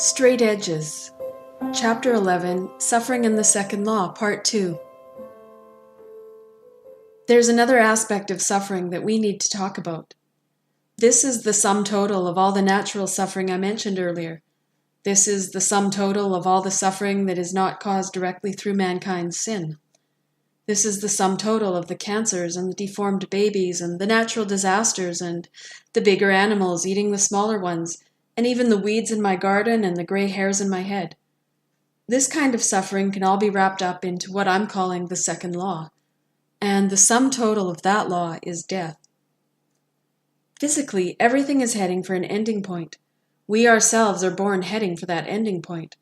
Straight Edges, Chapter 11, Suffering and the Second Law, Part 2. There's another aspect of suffering that we need to talk about. This is the sum total of all the natural suffering I mentioned earlier. This is the sum total of all the suffering that is not caused directly through mankind's sin. This is the sum total of the cancers and the deformed babies and the natural disasters and the bigger animals eating the smaller ones, and even the weeds in my garden and the gray hairs in my head. This kind of suffering can all be wrapped up into what I'm calling the second law, and the sum total of that law is death. Physically, everything is heading for an ending point. We ourselves are born heading for that ending point.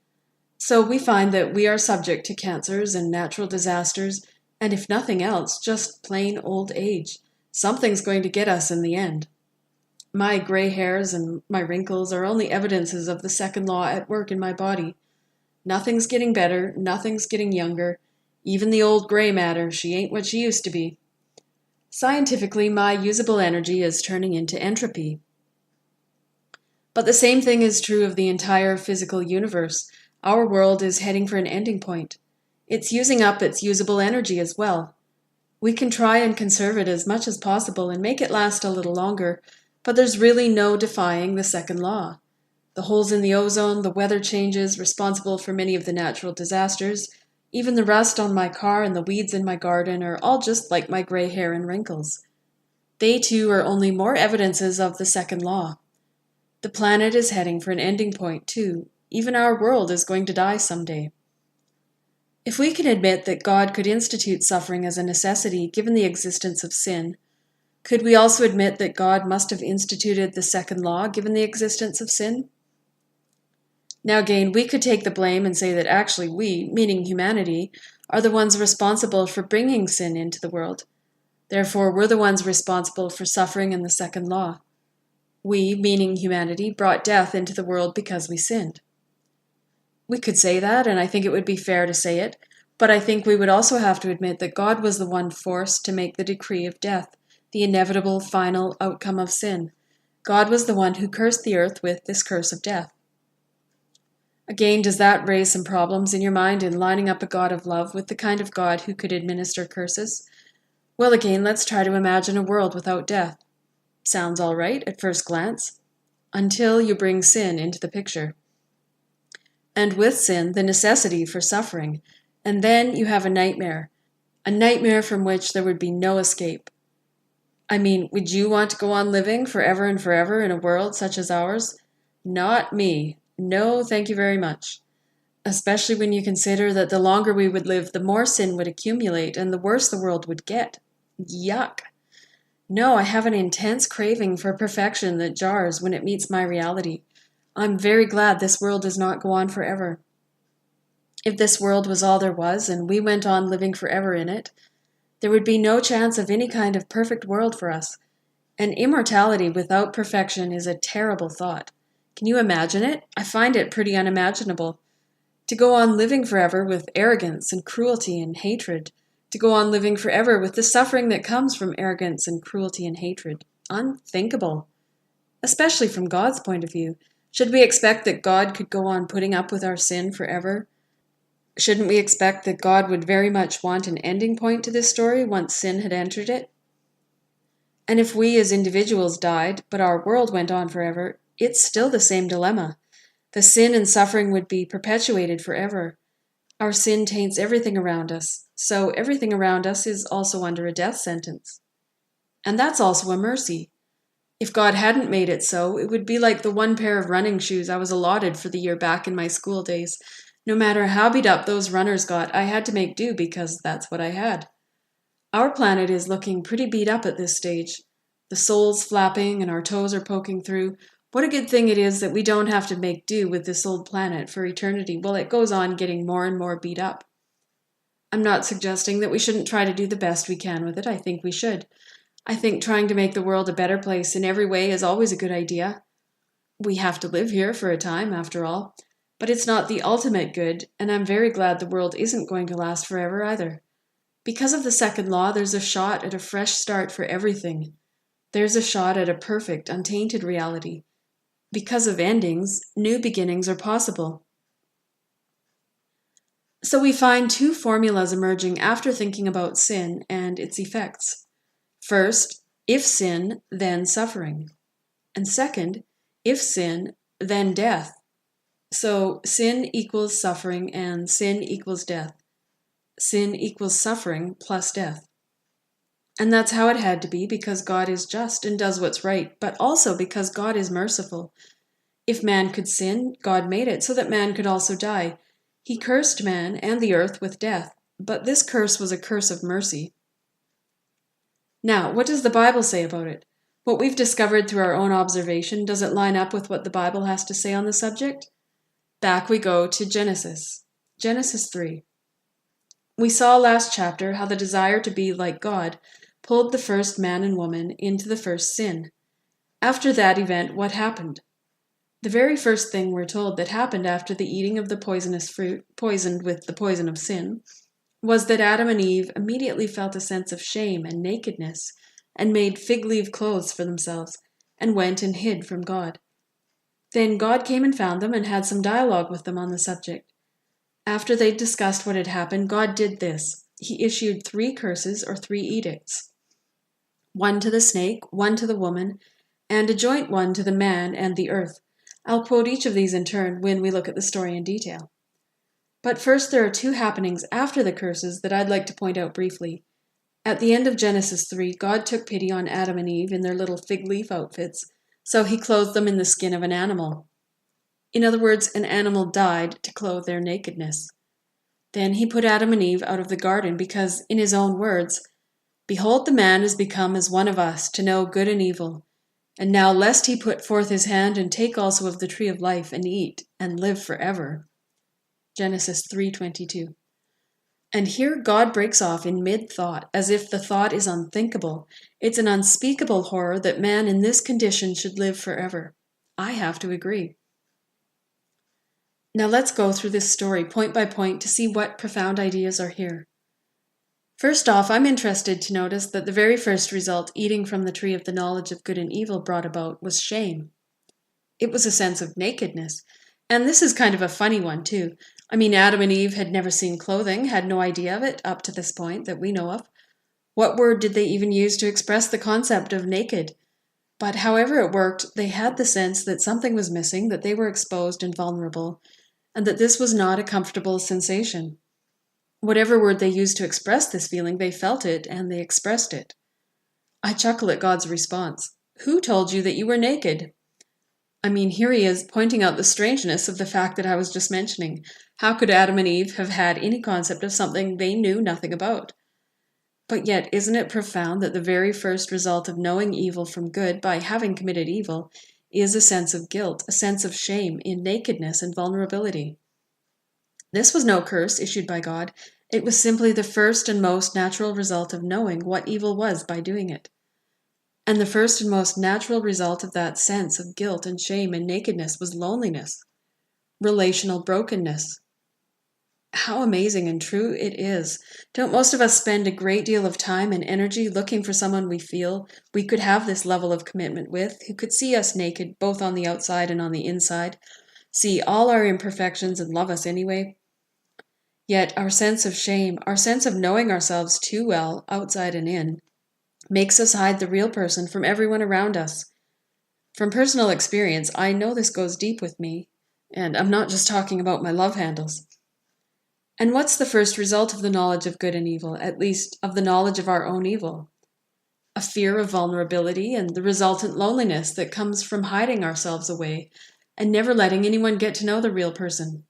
So we find that we are subject to cancers and natural disasters, and if nothing else, just plain old age. Something's going to get us in the end. My gray hairs and my wrinkles are only evidences of the second law at work in my body. Nothing's getting better, nothing's getting younger. Even the old gray matter, she ain't what she used to be. Scientifically, my usable energy is turning into entropy. But the same thing is true of the entire physical universe. Our world is heading for an ending point. It's using up its usable energy as well. We can try and conserve it as much as possible and make it last a little longer, but there's really no defying the second law. The holes in the ozone, the weather changes responsible for many of the natural disasters, even the rust on my car and the weeds in my garden are all just like my gray hair and wrinkles. They too are only more evidences of the second law. The planet is heading for an ending point too. Even our world is going to die someday. If we can admit that God could institute suffering as a necessity given the existence of sin, could we also admit that God must have instituted the second law given the existence of sin? Now again, we could take the blame and say that actually we, meaning humanity, are the ones responsible for bringing sin into the world. Therefore, we're the ones responsible for suffering in the second law. We, meaning humanity, brought death into the world because we sinned. We could say that, and I think it would be fair to say it, but I think we would also have to admit that God was the one forced to make the decree of death, the inevitable final outcome of sin. God was the one who cursed the earth with this curse of death. Again, does that raise some problems in your mind in lining up a God of love with the kind of God who could administer curses? Well, again, let's try to imagine a world without death. Sounds all right at first glance, until you bring sin into the picture. And with sin, the necessity for suffering. And then you have a nightmare from which there would be no escape. I mean, would you want to go on living forever and forever in a world such as ours? Not me. No, thank you very much. Especially when you consider that the longer we would live, the more sin would accumulate and the worse the world would get. Yuck. No, I have an intense craving for perfection that jars when it meets my reality. I'm very glad this world does not go on forever. If this world was all there was and we went on living forever in it, there would be no chance of any kind of perfect world for us. And immortality without perfection is a terrible thought. Can you imagine it? I find it pretty unimaginable. To go on living forever with arrogance and cruelty and hatred. To go on living forever with the suffering that comes from arrogance and cruelty and hatred. Unthinkable. Especially from God's point of view. Should we expect that God could go on putting up with our sin forever? Shouldn't we expect that God would very much want an ending point to this story once sin had entered it? And if we as individuals died, but our world went on forever, it's still the same dilemma. The sin and suffering would be perpetuated forever. Our sin taints everything around us, so everything around us is also under a death sentence. And that's also a mercy. If God hadn't made it so, it would be like the one pair of running shoes I was allotted for the year back in my school days. No matter how beat up those runners got, I had to make do because that's what I had. Our planet is looking pretty beat up at this stage. The sole's flapping and our toes are poking through. What a good thing it is that we don't have to make do with this old planet for eternity while it goes on getting more and more beat up. I'm not suggesting that we shouldn't try to do the best we can with it. I think we should. I think trying to make the world a better place in every way is always a good idea. We have to live here for a time, after all. But it's not the ultimate good, and I'm very glad the world isn't going to last forever either. Because of the second law, there's a shot at a fresh start for everything. There's a shot at a perfect, untainted reality. Because of endings, new beginnings are possible. So we find two formulas emerging after thinking about sin and its effects. First, if sin, then suffering. And second, if sin, then death. So sin equals suffering and sin equals death. Sin equals suffering plus death. And that's how it had to be, because God is just and does what's right, but also because God is merciful. If man could sin, God made it so that man could also die. He cursed man and the earth with death, but this curse was a curse of mercy. Now, what does the Bible say about it? What we've discovered through our own observation, does it line up with what the Bible has to say on the subject? Back we go to Genesis. Genesis 3. We saw last chapter how the desire to be like God pulled the first man and woman into the first sin. After that event, what happened? The very first thing we're told that happened after the eating of the poisonous fruit, poisoned with the poison of sin, was that Adam and Eve immediately felt a sense of shame and nakedness, and made fig leaf clothes for themselves, and went and hid from God. Then God came and found them and had some dialogue with them on the subject. After they'd discussed what had happened, God did this. He issued 3 curses or 3 edicts. One to the snake, one to the woman, and a joint one to the man and the earth. I'll quote each of these in turn when we look at the story in detail. But first, there are 2 happenings after the curses that I'd like to point out briefly. At the end of Genesis 3, God took pity on Adam and Eve in their little fig leaf outfits, so he clothed them in the skin of an animal. In other words, an animal died to clothe their nakedness. Then he put Adam and Eve out of the garden because, in his own words, "Behold, the man is become as one of us, to know good and evil. And now lest he put forth his hand and take also of the tree of life and eat, and live forever." Genesis 3:22. And here God breaks off in mid-thought, as if the thought is unthinkable. It's an unspeakable horror that man in this condition should live forever. I have to agree. Now let's go through this story point by point to see what profound ideas are here. First off, I'm interested to notice that the very first result eating from the tree of the knowledge of good and evil brought about was shame. It was a sense of nakedness. And this is kind of a funny one, too. I mean, Adam and Eve had never seen clothing, had no idea of it up to this point that we know of. What word did they even use to express the concept of naked? But however it worked, they had the sense that something was missing, that they were exposed and vulnerable, and that this was not a comfortable sensation. Whatever word they used to express this feeling, they felt it and they expressed it. I chuckle at God's response. Who told you that you were naked? I mean, here he is pointing out the strangeness of the fact that I was just mentioning. How could Adam and Eve have had any concept of something they knew nothing about? But yet, isn't it profound that the very first result of knowing evil from good by having committed evil is a sense of guilt, a sense of shame in nakedness and vulnerability? This was no curse issued by God. It was simply the first and most natural result of knowing what evil was by doing it. And the first and most natural result of that sense of guilt and shame and nakedness was loneliness, relational brokenness. How amazing and true it is. Don't most of us spend a great deal of time and energy looking for someone we feel we could have this level of commitment with, who could see us naked both on the outside and on the inside, see all our imperfections and love us anyway? Yet our sense of shame, our sense of knowing ourselves too well, outside and in, makes us hide the real person from everyone around us. From personal experience, I know this goes deep with me, and I'm not just talking about my love handles. And what's the first result of the knowledge of good and evil, at least of the knowledge of our own evil? A fear of vulnerability and the resultant loneliness that comes from hiding ourselves away and never letting anyone get to know the real person.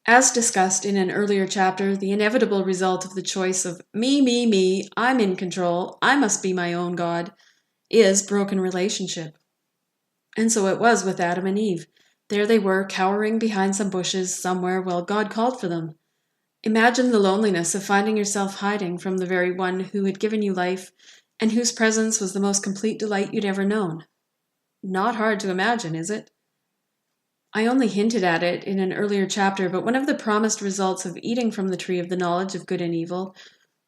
As discussed in an earlier chapter, the inevitable result of the choice of me, I'm in control, I must be my own God, is broken relationship. And so it was with Adam and Eve. There they were, cowering behind some bushes somewhere while God called for them. Imagine the loneliness of finding yourself hiding from the very one who had given you life and whose presence was the most complete delight you'd ever known. Not hard to imagine, is it? I only hinted at it in an earlier chapter, but one of the promised results of eating from the tree of the knowledge of good and evil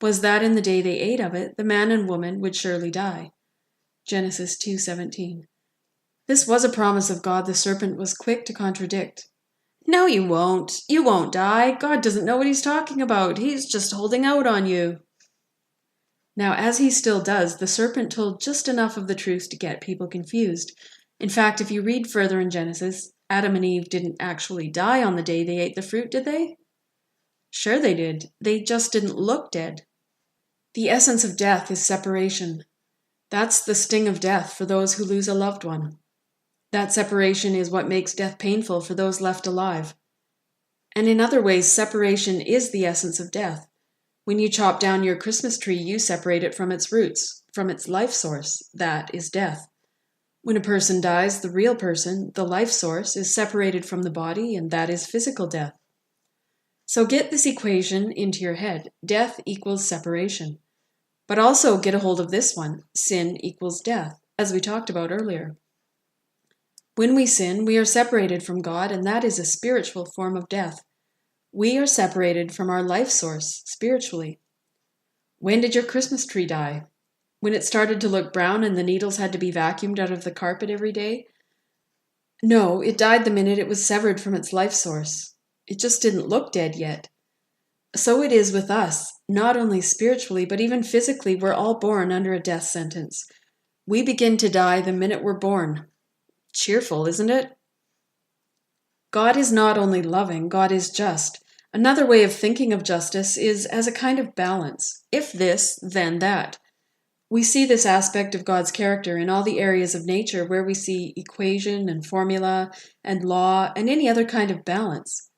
was that in the day they ate of it, the man and woman would surely die. Genesis 2:17. This was a promise of God the serpent was quick to contradict. "No, you won't. You won't die. God doesn't know what he's talking about. He's just holding out on you." Now, as he still does, the serpent told just enough of the truth to get people confused. In fact, if you read further in Genesis, Adam and Eve didn't actually die on the day they ate the fruit, did they? Sure they did. They just didn't look dead. The essence of death is separation. That's the sting of death for those who lose a loved one. That separation is what makes death painful for those left alive. And in other ways, separation is the essence of death. When you chop down your Christmas tree, you separate it from its roots, from its life source. That is death. When a person dies, the real person, the life source, is separated from the body, and that is physical death. So get this equation into your head. Death equals separation. But also get a hold of this one. Sin equals death, as we talked about earlier. When we sin, we are separated from God, and that is a spiritual form of death. We are separated from our life source, spiritually. When did your Christmas tree die? When it started to look brown and the needles had to be vacuumed out of the carpet every day? No, it died the minute it was severed from its life source. It just didn't look dead yet. So it is with us, not only spiritually, but even physically. We're all born under a death sentence. We begin to die the minute we're born. Cheerful, isn't it? God is not only loving, God is just. Another way of thinking of justice is as a kind of balance. If this, then that. We see this aspect of God's character in all the areas of nature where we see equation and formula and law and any other kind of balance.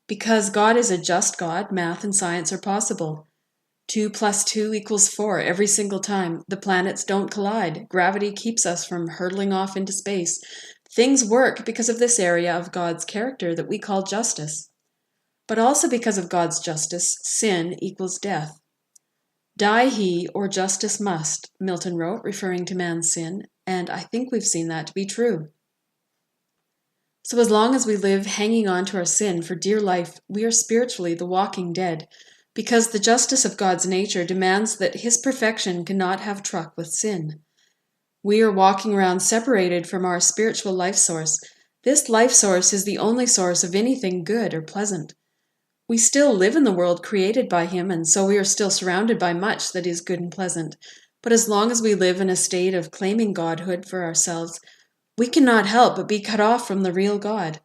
Because God is a just God, math and science are possible. 2 + 2 = 4 every single time. The planets don't collide. Gravity keeps us from hurtling off into space. Things work because of this area of God's character that we call justice. But also because of God's justice, sin equals death. Die he, or justice must, Milton wrote, referring to man's sin, and I think we've seen that to be true. So as long as we live hanging on to our sin for dear life, we are spiritually the walking dead, because the justice of God's nature demands that his perfection cannot have truck with sin. We are walking around separated from our spiritual life source. This life source is the only source of anything good or pleasant. We still live in the world created by him, and so we are still surrounded by much that is good and pleasant. But as long as we live in a state of claiming godhood for ourselves, we cannot help but be cut off from the real God.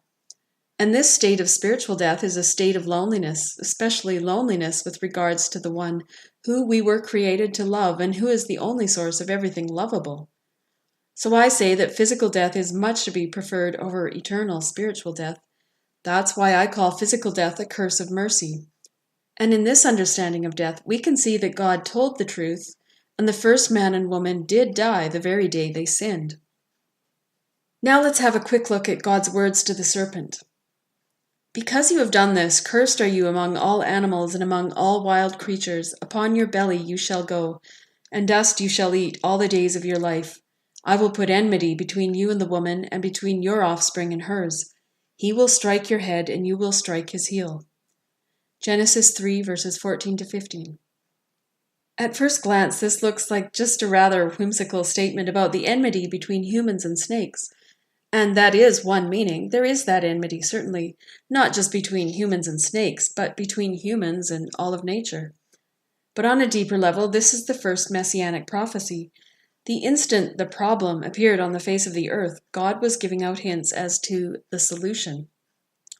And this state of spiritual death is a state of loneliness, especially loneliness with regards to the one who we were created to love and who is the only source of everything lovable. So I say that physical death is much to be preferred over eternal spiritual death. That's why I call physical death a curse of mercy. And in this understanding of death, we can see that God told the truth, and the first man and woman did die the very day they sinned. Now let's have a quick look at God's words to the serpent. "Because you have done this, cursed are you among all animals and among all wild creatures. Upon your belly you shall go, and dust you shall eat all the days of your life. I will put enmity between you and the woman, and between your offspring and hers. He will strike your head, and you will strike his heel." Genesis 3, verses 14 to 15. At first glance, this looks like just a rather whimsical statement about the enmity between humans and snakes. And that is one meaning. There is that enmity, certainly, not just between humans and snakes, but between humans and all of nature. But on a deeper level, this is the first messianic prophecy. The instant the problem appeared on the face of the earth, God was giving out hints as to the solution.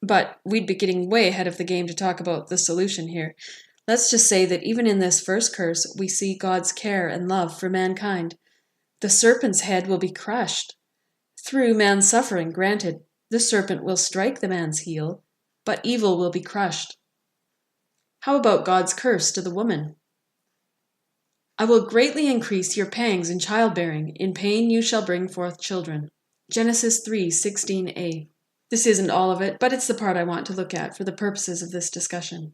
But we'd be getting way ahead of the game to talk about the solution here. Let's just say that even in this first curse, we see God's care and love for mankind. The serpent's head will be crushed. Through man's suffering, granted, the serpent will strike the man's heel, but evil will be crushed. How about God's curse to the woman? "I will greatly increase your pangs in childbearing. In pain you shall bring forth children." Genesis 3:16a. This isn't all of it, but it's the part I want to look at for the purposes of this discussion.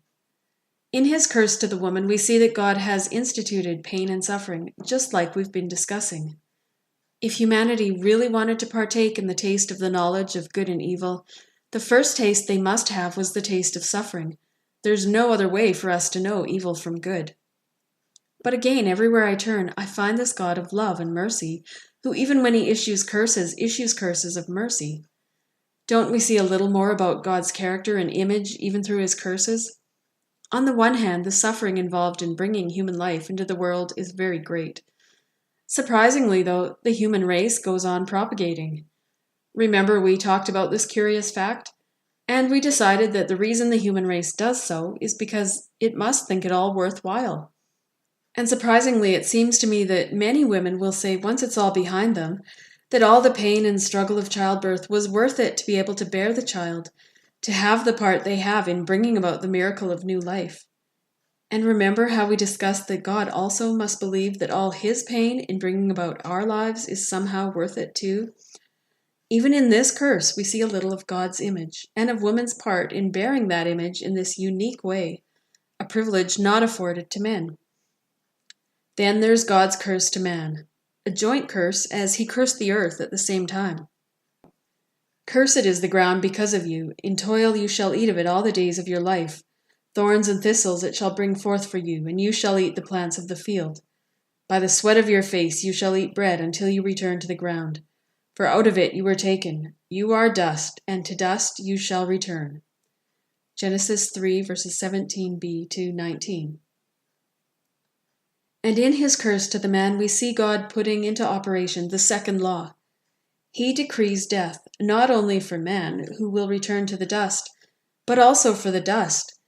In his curse to the woman, we see that God has instituted pain and suffering, just like we've been discussing. If humanity really wanted to partake in the taste of the knowledge of good and evil, the first taste they must have was the taste of suffering. There's no other way for us to know evil from good. But again, everywhere I turn, I find this God of love and mercy, who even when he issues curses of mercy. Don't we see a little more about God's character and image even through his curses? On the one hand, the suffering involved in bringing human life into the world is very great. Surprisingly, though, the human race goes on propagating. Remember, we talked about this curious fact? And we decided that the reason the human race does so is because it must think it all worthwhile. And surprisingly, it seems to me that many women will say once it's all behind them, that all the pain and struggle of childbirth was worth it to be able to bear the child, to have the part they have in bringing about the miracle of new life. And remember how we discussed that God also must believe that all his pain in bringing about our lives is somehow worth it too? Even in this curse, we see a little of God's image, and of woman's part in bearing that image in this unique way, a privilege not afforded to men. Then there's God's curse to man, a joint curse as he cursed the earth at the same time. Cursed is the ground because of you. In toil you shall eat of it all the days of your life. Thorns and thistles it shall bring forth for you, and you shall eat the plants of the field. By the sweat of your face you shall eat bread until you return to the ground. For out of it you were taken. You are dust, and to dust you shall return. Genesis 3, verses 17b to 19. And in his curse to the man we see God putting into operation the second law. He decrees death, not only for man, who will return to the dust, but also for the dust.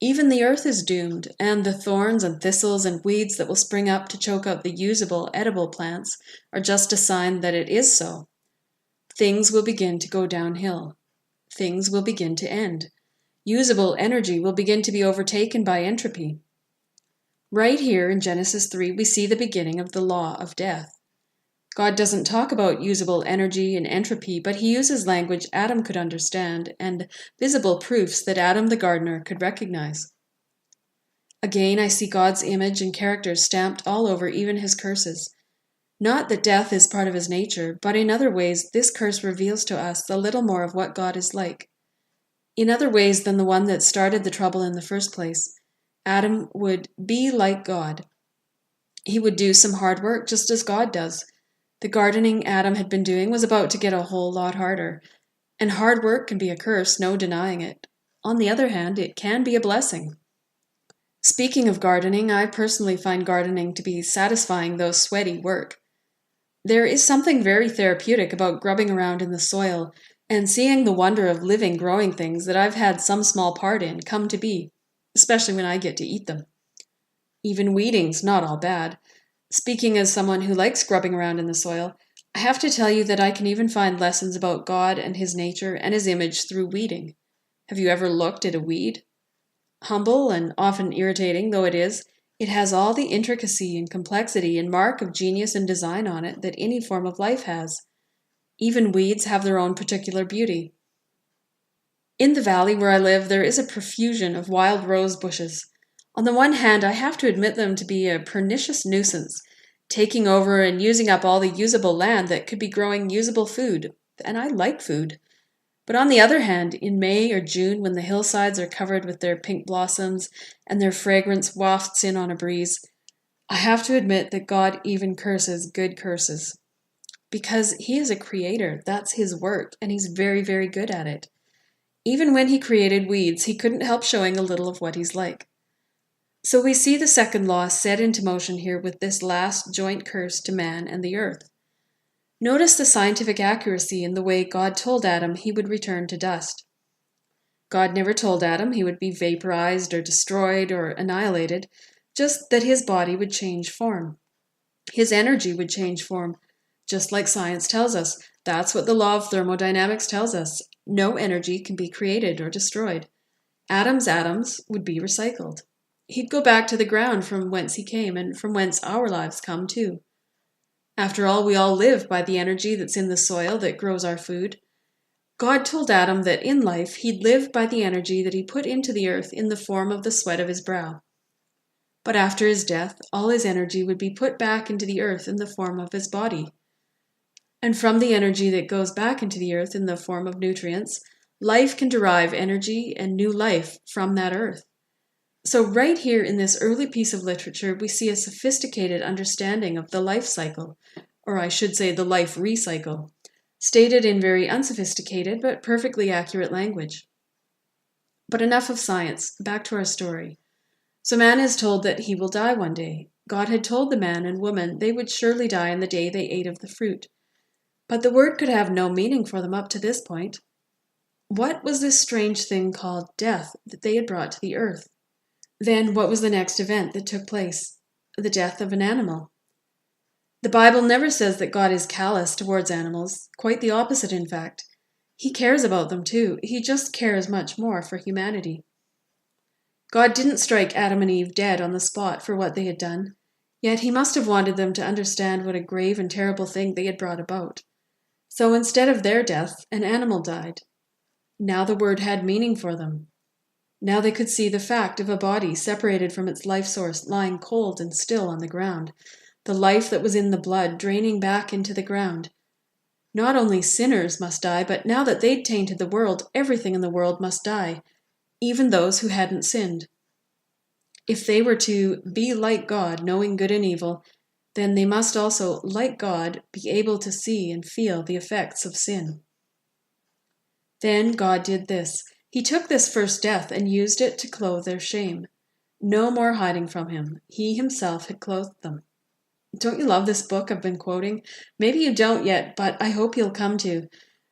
Even the earth is doomed, and the thorns and thistles and weeds that will spring up to choke out the usable, edible plants are just a sign that it is so. Things will begin to go downhill. Things will begin to end. Usable energy will begin to be overtaken by entropy. Right here in Genesis 3, we see the beginning of the law of death. God doesn't talk about usable energy and entropy, but he uses language Adam could understand and visible proofs that Adam the gardener could recognize. Again, I see God's image and character stamped all over even his curses. Not that death is part of his nature, but in other ways this curse reveals to us a little more of what God is like. In other ways than the one that started the trouble in the first place, Adam would be like God. He would do some hard work just as God does. The gardening Adam had been doing was about to get a whole lot harder, and hard work can be a curse, no denying it. On the other hand, it can be a blessing. Speaking of gardening, I personally find gardening to be satisfying though sweaty work. There is something very therapeutic about grubbing around in the soil and seeing the wonder of living, growing things that I've had some small part in come to be, especially when I get to eat them. Even weeding's not all bad. Speaking as someone who likes grubbing around in the soil, I have to tell you that I can even find lessons about God and his nature and his image through weeding. Have you ever looked at a weed? Humble and often irritating though it is, it has all the intricacy and complexity and mark of genius and design on it that any form of life has. Even weeds have their own particular beauty. In the valley where I live, there is a profusion of wild rose bushes. On the one hand, I have to admit them to be a pernicious nuisance, taking over and using up all the usable land that could be growing usable food, and I like food. But on the other hand, in May or June, when the hillsides are covered with their pink blossoms and their fragrance wafts in on a breeze, I have to admit that God even curses good curses. Because he is a creator, that's his work, and he's very, very good at it. Even when he created weeds, he couldn't help showing a little of what he's like. So we see the second law set into motion here with this last joint curse to man and the earth. Notice the scientific accuracy in the way God told Adam he would return to dust. God never told Adam he would be vaporized or destroyed or annihilated, just that his body would change form. His energy would change form, just like science tells us. That's what the law of thermodynamics tells us. No energy can be created or destroyed. Adam's atoms would be recycled. He'd go back to the ground from whence he came and from whence our lives come too. After all, we all live by the energy that's in the soil that grows our food. God told Adam that in life he'd live by the energy that he put into the earth in the form of the sweat of his brow. But after his death, all his energy would be put back into the earth in the form of his body. And from the energy that goes back into the earth in the form of nutrients, life can derive energy and new life from that earth. So right here in this early piece of literature, we see a sophisticated understanding of the life cycle, or I should say the life recycle, stated in very unsophisticated but perfectly accurate language. But enough of science, back to our story. So man is told that he will die one day. God had told the man and woman they would surely die on the day they ate of the fruit. But the word could have no meaning for them up to this point. What was this strange thing called death that they had brought to the earth? Then what was the next event that took place? The death of an animal. The Bible never says that God is callous towards animals. Quite the opposite, in fact. He cares about them too. He just cares much more for humanity. God didn't strike Adam and Eve dead on the spot for what they had done, yet he must have wanted them to understand what a grave and terrible thing they had brought about. So instead of their death, an animal died. Now the word had meaning for them. Now they could see the fact of a body separated from its life source lying cold and still on the ground, the life that was in the blood draining back into the ground. Not only sinners must die, but now that they'd tainted the world, everything in the world must die, even those who hadn't sinned. If they were to be like God, knowing good and evil, then they must also, like God, be able to see and feel the effects of sin. Then God did this. He took this first death and used it to clothe their shame. No more hiding from him. He himself had clothed them. Don't you love this book I've been quoting? Maybe you don't yet, but I hope you'll come to.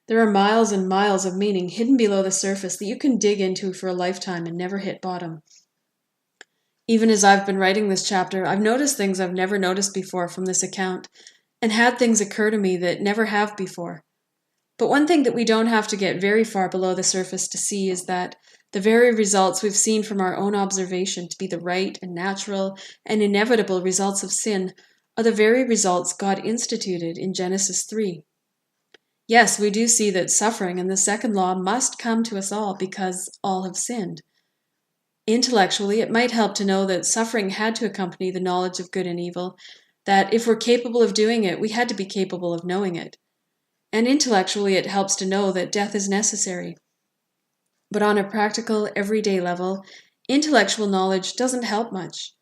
There are miles and miles of meaning hidden below the surface that you can dig into for a lifetime and never hit bottom. Even as I've been writing this chapter, I've noticed things I've never noticed before from this account, and had things occur to me that never have before. But one thing that we don't have to get very far below the surface to see is that the very results we've seen from our own observation to be the right and natural and inevitable results of sin are the very results God instituted in Genesis 3. Yes, we do see that suffering and the second law must come to us all because all have sinned. Intellectually, it might help to know that suffering had to accompany the knowledge of good and evil, that if we're capable of doing it, we had to be capable of knowing it. And intellectually, it helps to know that death is necessary. But on a practical, everyday level, intellectual knowledge doesn't help much.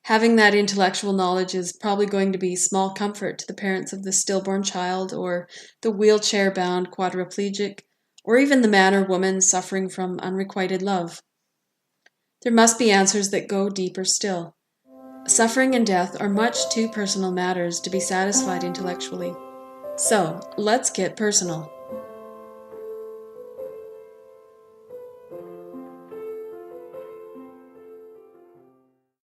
Having that intellectual knowledge is probably going to be small comfort to the parents of the stillborn child, or the wheelchair-bound quadriplegic, or even the man or woman suffering from unrequited love. There must be answers that go deeper still. Suffering and death are much too personal matters to be satisfied intellectually. So, let's get personal.